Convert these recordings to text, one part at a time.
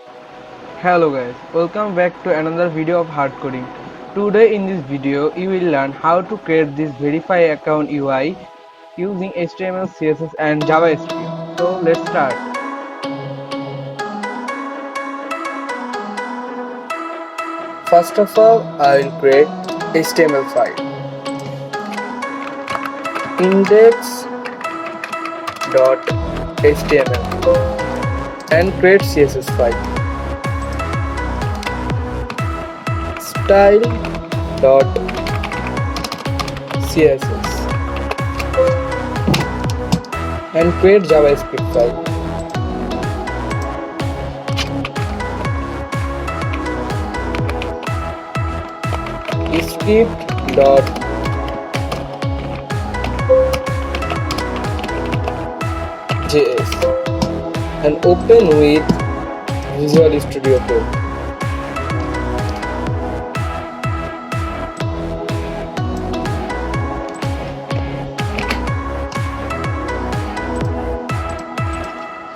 Hello guys, welcome back to another video of hard coding. Today in this video you will learn how to create this Verify account UI using HTML, CSS and JavaScript. So let's start. First of all, I will create HTML file index.html and create CSS file style.css and create JavaScript file script.js and open with Visual Studio Code.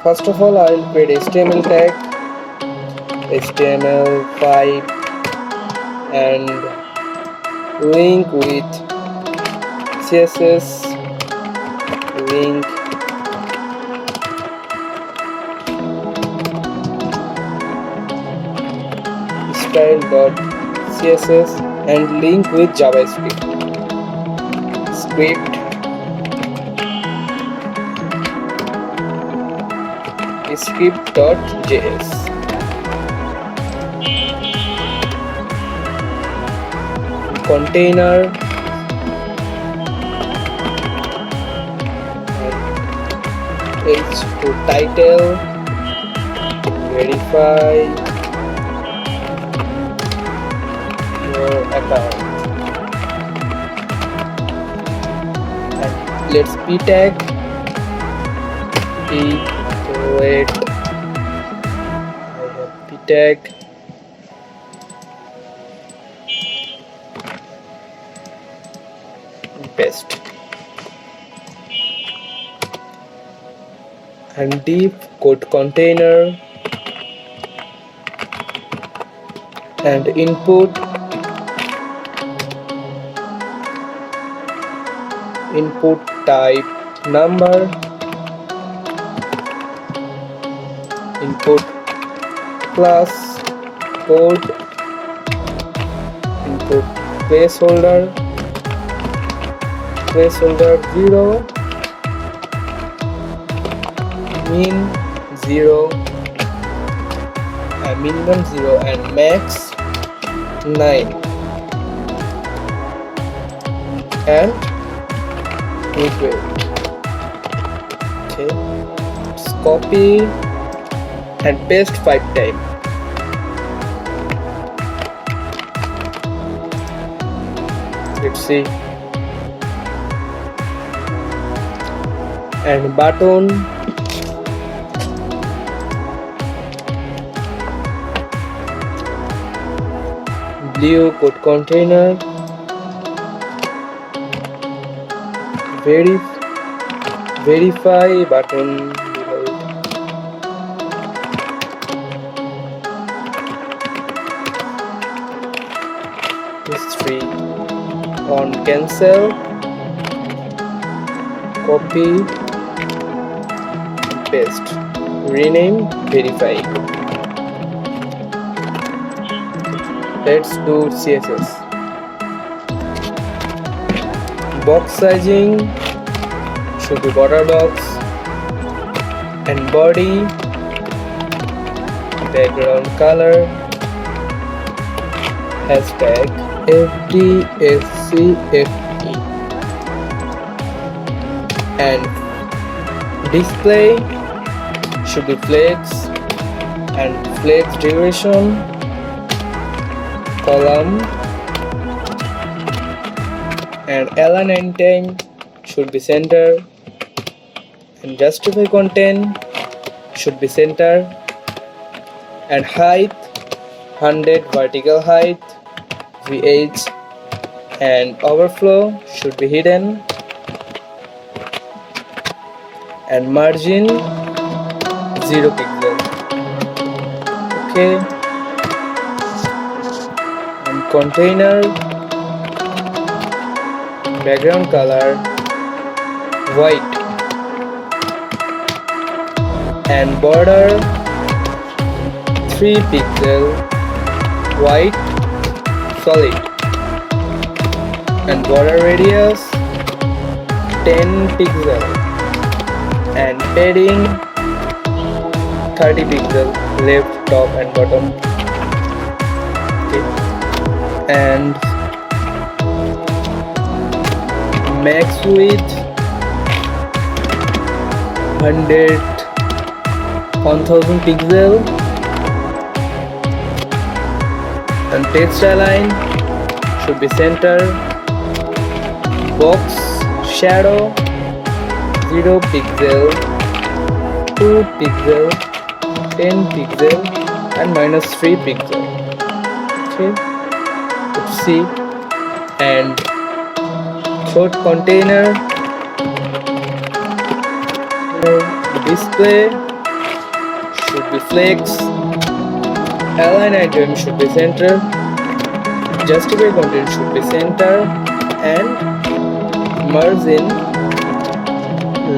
First of all, I will create HTML tag, HTML5 and link with CSS link style.css and link with JavaScript script.js container H to title verify your account and let's p tag wait I have p tag paste and div code container and input type number input class code input placeholder 0 min 0 minimum 0 and max 9 and wait okay let's copy and paste 5 times let's see and button blue code container verify button history on cancel copy paste rename verify. Let's do CSS. Box sizing should be border box and body background color hashtag FDSCFE and display should be flex and flex duration column and align time should be center and justify content should be center and height 100 vertical height VH and overflow should be hidden and margin 0 pixel. okay, and container background color white and border 3 pixel white solid and border radius 10 pixel and padding 30 pixel left top and bottom, okay, and max width 1000 pixel and text align should be center, box shadow 0 pixel, 2 pixel, 10 pixel and -3 pixel, okay, let's see. And third container display should be flex, align item should be center, justify content should be center and margin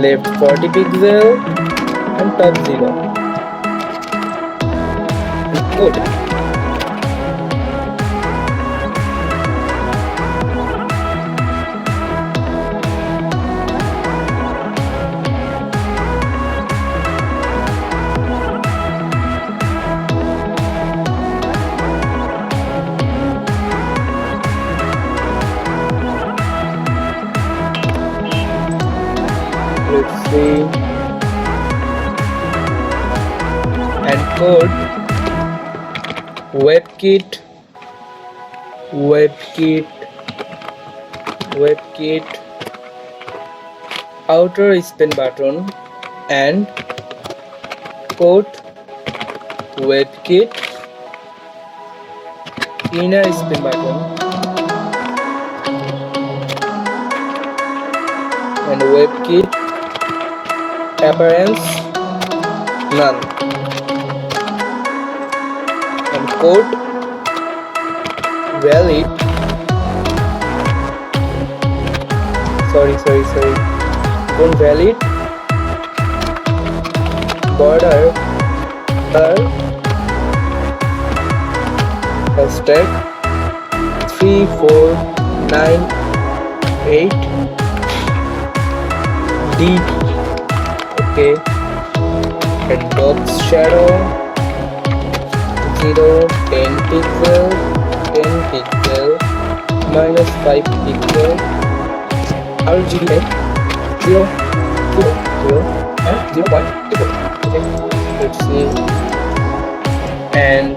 left 40 pixel and top 0 and good. Let's see. And code WebKit, WebKit, WebKit, outer spin button and code WebKit, inner spin button and WebKit appearance none and code valid sorry code valid border hashtag 3498 D, okay, and box shadow 0 10 pixel, 10 pixel, -5 pixel, RGB 0 and 0.2, okay, let's see. And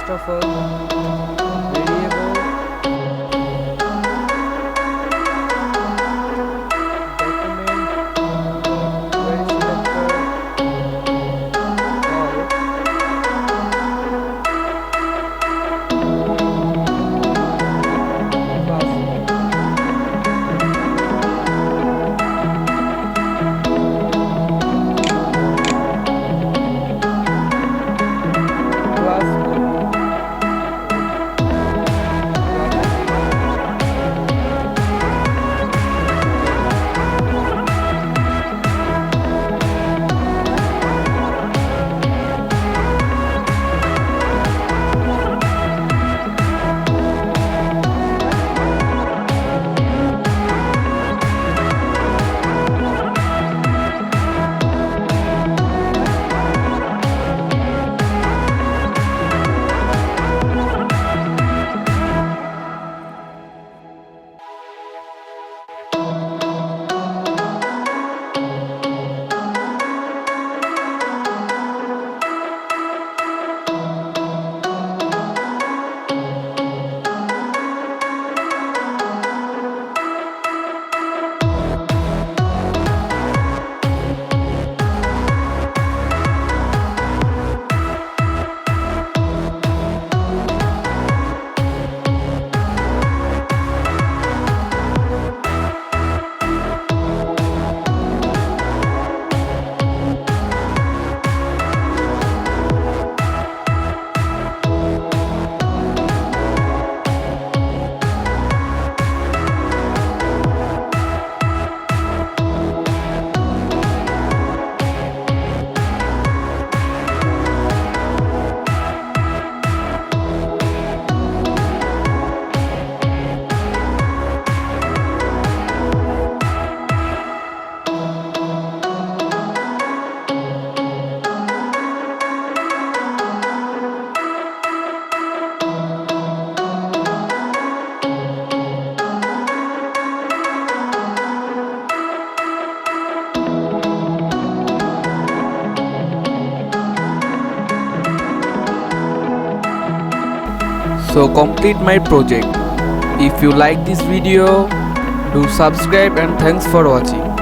first of all, variable, document, query selector, all, class So complete my project. If you like this video, do subscribe and thanks for watching.